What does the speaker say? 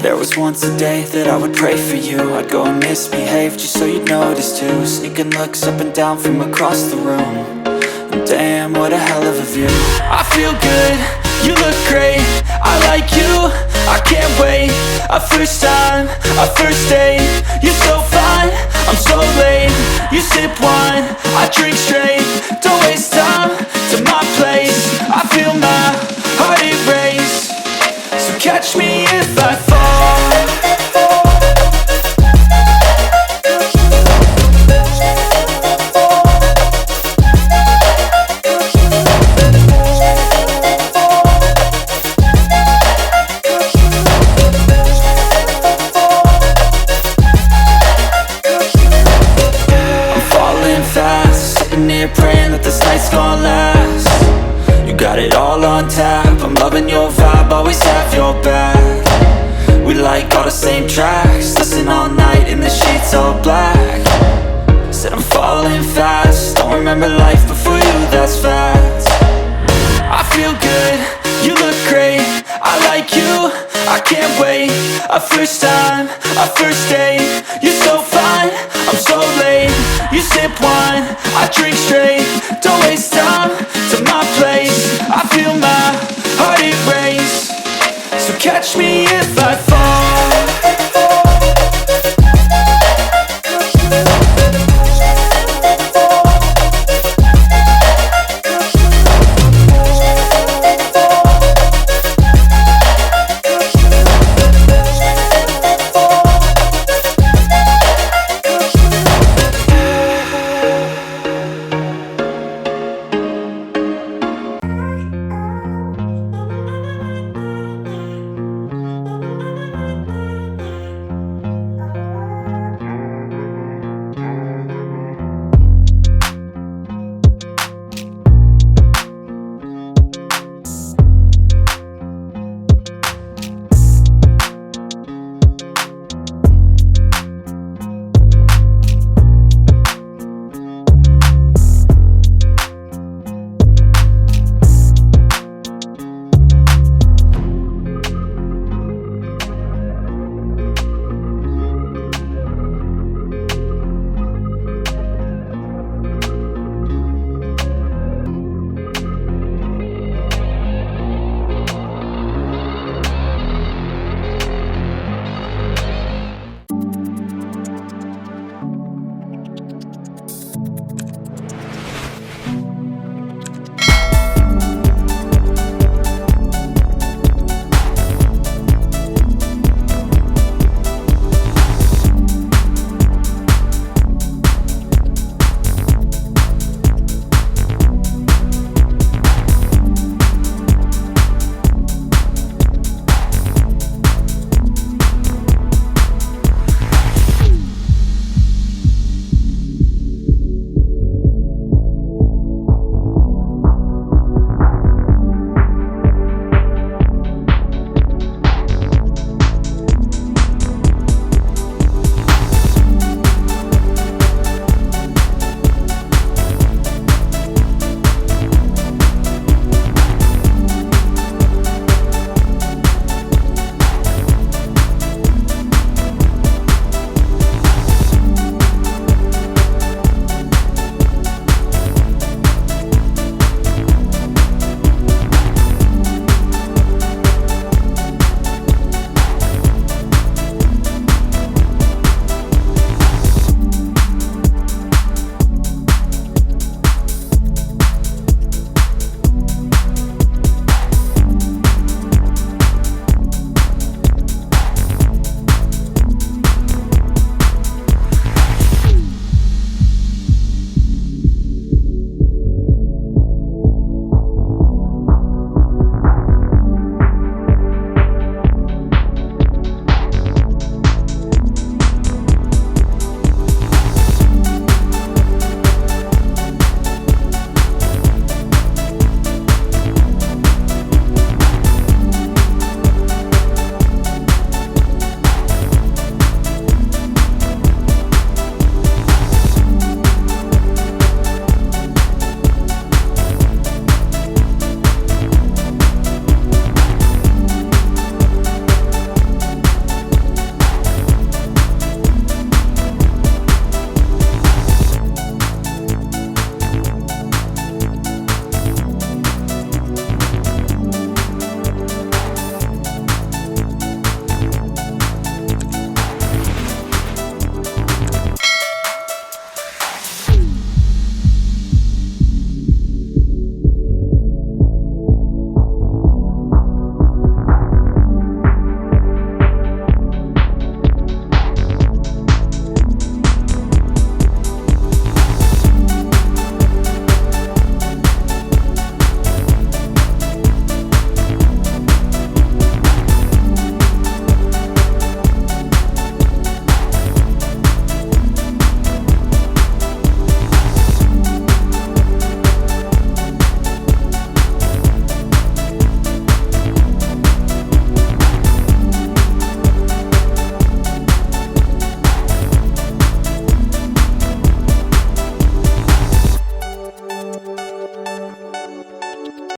There was once a day that I would pray for you. I'd go and misbehave just so you'd notice too. Sneaking looks up and down from across the room. And damn, what a hell of a view. I feel good, you look great, I like you, I can't wait. A first time, a first date, you're so fine, I'm so late. You sip wine, I drink straight. Don't waste time to my place. I feel my heart erase. So catch me if I fall. Praying that this night's gonna last. You got it all on tap, I'm loving your vibe, always have your back. We like all the same tracks, listen all night in the sheets all black. Said I'm falling fast, don't remember life before you, that's fact. I feel good, you look great, I like you, I can't wait. A first time, a first date, you're so fine, I'm so late. You sip wine, I drink straight. Don't waste time to my place. I feel my heart erase. So catch me if I fall.